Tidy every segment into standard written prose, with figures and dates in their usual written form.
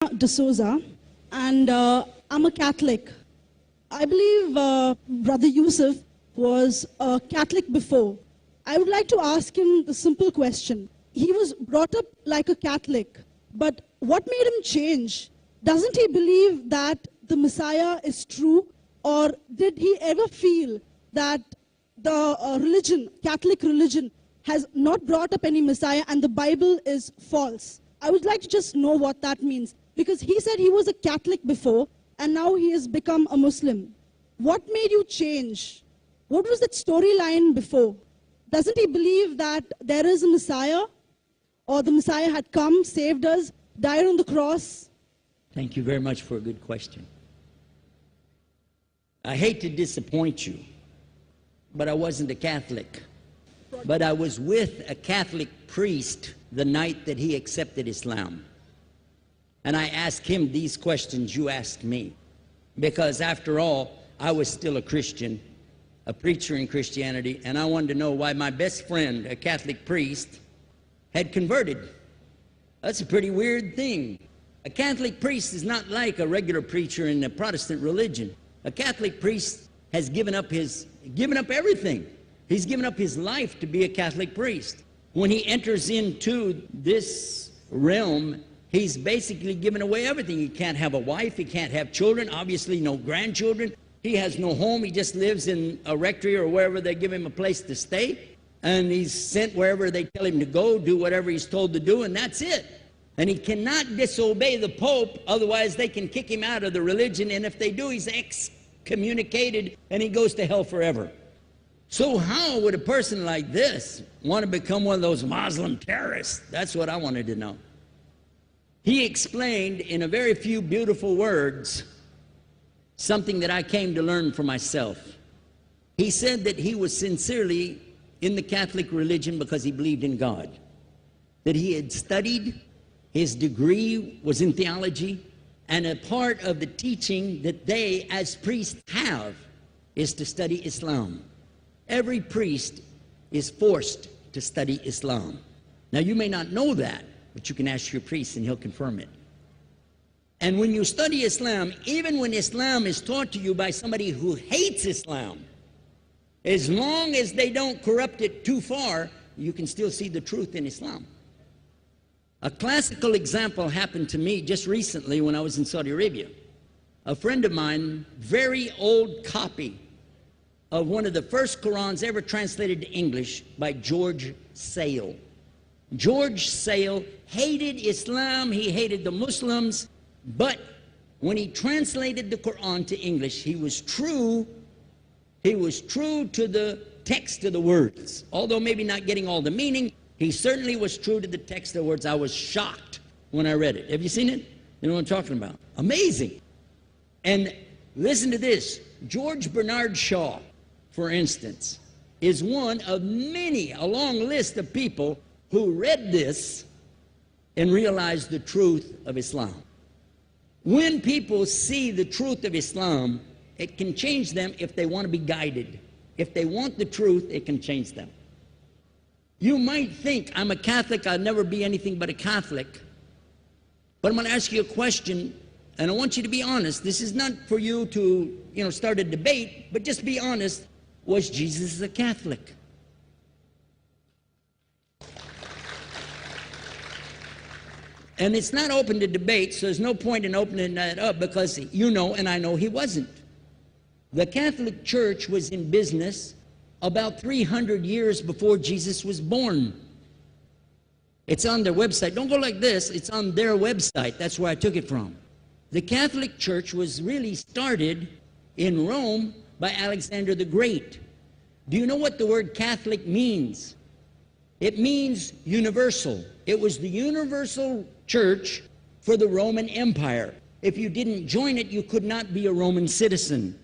D'Souza, and I'm a Catholic. I believe Brother Yusuf was a Catholic before. I would like to ask him the simple question. He was brought up like a Catholic, but what made him change? Doesn't he believe that the Messiah is true, or did he ever feel that the religion, Catholic religion, has not brought up any Messiah and the Bible is false? I would like to just know what that means, because he said he was a Catholic before and now he has become a Muslim. What made you change? What was that storyline before? Doesn't he believe that there is a Messiah, or the Messiah had come, saved us, died on the cross? Thank you very much for a good question. I hate to disappoint you, but I wasn't a Catholic. But I was with a Catholic priest the night that he accepted Islam. And I asked him these questions you asked me. Because after all, I was still a Christian, a preacher in Christianity, and I wanted to know why my best friend, a Catholic priest, had converted. That's a pretty weird thing. A Catholic priest is not like a regular preacher in the Protestant religion. A Catholic priest has given up everything. He's given up his life to be a Catholic priest. When he enters into this realm, he's basically given away everything. He can't have a wife, he can't have children, obviously no grandchildren. He has no home, he just lives in a rectory or wherever they give him a place to stay. And he's sent wherever they tell him to go, do whatever he's told to do, and that's it. And he cannot disobey the Pope, otherwise they can kick him out of the religion, and if they do, he's excommunicated and he goes to hell forever. So how would a person like this want to become one of those Muslim terrorists? That's what I wanted to know. He explained in a very few beautiful words something that I came to learn for myself. He said that he was sincerely in the Catholic religion because he believed in God, that he had studied, his degree was in theology, and a part of the teaching that they as priests have is to study Islam. Every priest is forced to study Islam. Now you may not know that, but you can ask your priest and he'll confirm it. And when you study Islam, even when Islam is taught to you by somebody who hates Islam, as long as they don't corrupt it too far, you can still see the truth in Islam. A classical example happened to me just recently when I was in Saudi Arabia. A friend of mine, very old copy of one of the first Qurans ever translated to English by George Sale. George Sale hated Islam, he hated the Muslims, but when he translated the Quran to English, he was true to the text of the words. Although maybe not getting all the meaning, he certainly was true to the text of the words. I was shocked when I read it. Have you seen it? You know what I'm talking about? Amazing. And listen to this. George Bernard Shaw, for instance, is one of many, a long list of people who read this and realized the truth of Islam. When people see the truth of Islam, it can change them if they want to be guided. If they want the truth, it can change them. You might think, I'm a Catholic, I'll never be anything but a Catholic. But I'm going to ask you a question, and I want you to be honest. This is not for you to, start a debate, but just be honest. Was Jesus a Catholic? And it's not open to debate, so there's no point in opening that up, because you know and I know he wasn't. The Catholic Church was in business about 300 years before Jesus was born. It's on their website. Don't go like this. It's on their website. That's where I took it from. The Catholic Church was really started in Rome by Alexander the Great. Do you know what the word Catholic means? It means universal. It was the universal church for the Roman Empire. If you didn't join it, you could not be a Roman citizen.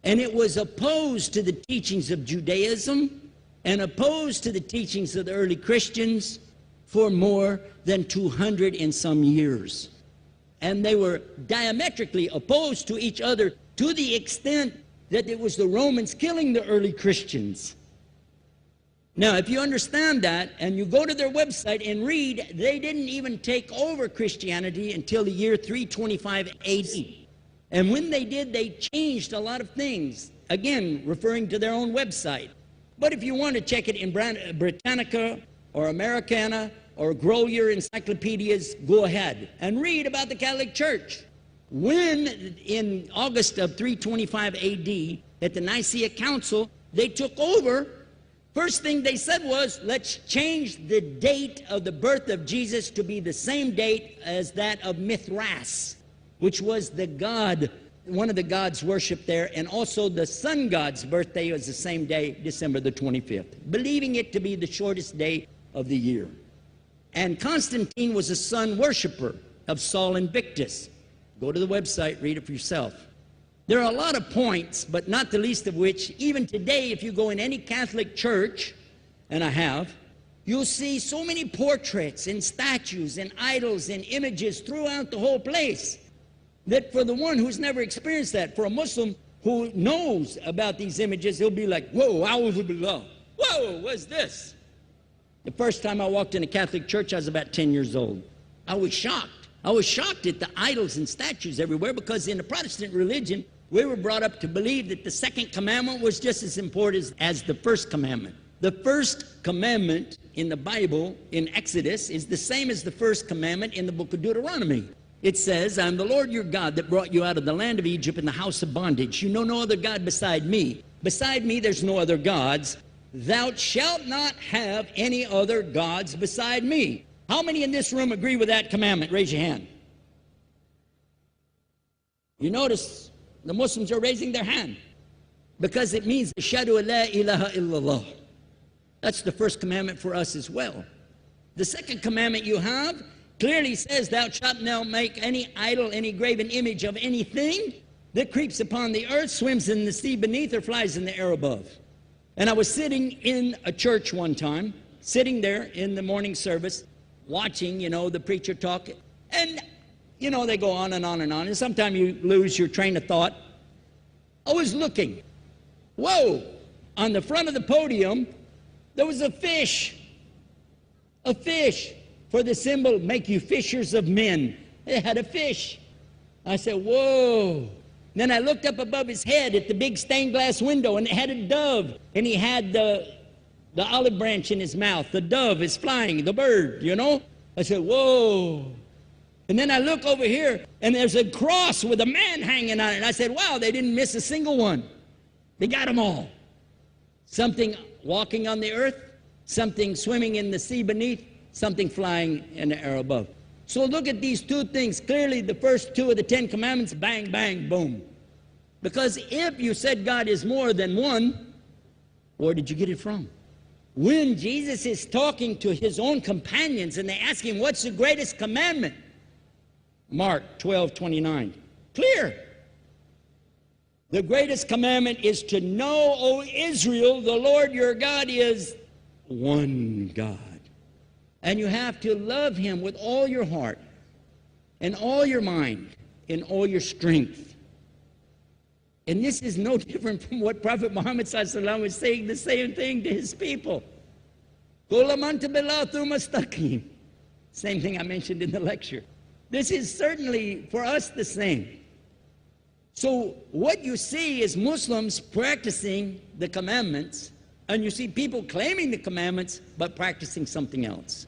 And it was opposed to the teachings of Judaism and opposed to the teachings of the early Christians for more than 200 and some years. And they were diametrically opposed to each other to the extent that it was the Romans killing the early Christians. Now, if you understand that, and you go to their website and read, they didn't even take over Christianity until the year 325 AD. And when they did, they changed a lot of things, again, referring to their own website. But if you want to check it in Britannica or Americana or grow your encyclopedias, go ahead and read about the Catholic Church. When, in August of 325 AD, at the Nicaea Council, they took over, first thing they said was, let's change the date of the birth of Jesus to be the same date as that of Mithras, which was the god, one of the gods worshipped there, and also the sun god's birthday was the same day, December the 25th, believing it to be the shortest day of the year. And Constantine was a sun worshiper of Sol Invictus. Go to the website, read it for yourself. There are a lot of points, but not the least of which, even today, if you go in any Catholic church, and I have, you'll see so many portraits and statues and idols and images throughout the whole place, that for the one who's never experienced that, for a Muslim who knows about these images, he'll be like, whoa, a'udhu billah. Whoa, what's this? The first time I walked in a Catholic church, I was about 10 years old. I was shocked. I was shocked at the idols and statues everywhere, because in the Protestant religion, we were brought up to believe that the second commandment was just as important as the first commandment. The first commandment in the Bible, in Exodus, is the same as the first commandment in the book of Deuteronomy. It says, I'm the Lord your God that brought you out of the land of Egypt in the house of bondage. You know no other God beside me. Beside me there's no other gods. Thou shalt not have any other gods beside me. How many in this room agree with that commandment? Raise your hand. You notice the Muslims are raising their hand, because it means Ashhadu an la ilaha illallah. That's the first commandment for us as well. The second commandment you have clearly says, thou shalt not make any idol, any graven image of anything that creeps upon the earth, swims in the sea beneath, or flies in the air above. And I was sitting in a church one time, sitting there in the morning service, watching, the preacher talk, and, they go on and on and on, and sometimes you lose your train of thought. I was looking. Whoa! On the front of the podium, there was a fish. A fish. For the symbol, make you fishers of men. It had a fish. I said, whoa. Then I looked up above his head at the big stained glass window, and it had a dove, and he had the olive branch in his mouth. The dove is flying, the bird, I said, whoa. And then I look over here, and there's a cross with a man hanging on it. I said, wow, they didn't miss a single one. They got them all. Something walking on the earth, something swimming in the sea beneath, something flying in the air above. So look at these two things. Clearly, the first two of the 10 commandments, bang, bang, boom. Because if you said God is more than one, where did you get it from? When Jesus is talking to his own companions and they ask him, what's the greatest commandment? Mark 12:29. Clear. The greatest commandment is to know, O Israel, the Lord your God is one God. And you have to love him with all your heart and all your mind and all your strength. And this is no different from what Prophet Muhammad ﷺ was saying, the same thing to his people. Same thing I mentioned in the lecture. This is certainly for us the same. So what you see is Muslims practicing the commandments, and you see people claiming the commandments but practicing something else.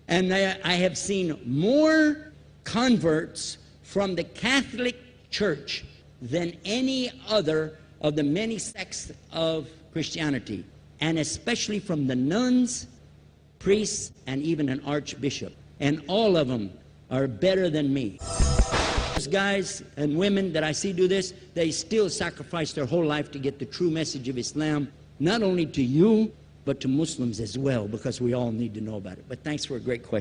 And I have seen more converts from the Catholic Church than any other of the many sects of Christianity, and especially from the nuns, priests, and even an archbishop. And all of them are better than me. Those guys and women that I see do this, they still sacrifice their whole life to get the true message of Islam, not only to you, but to Muslims as well, because we all need to know about it. But thanks for a great question.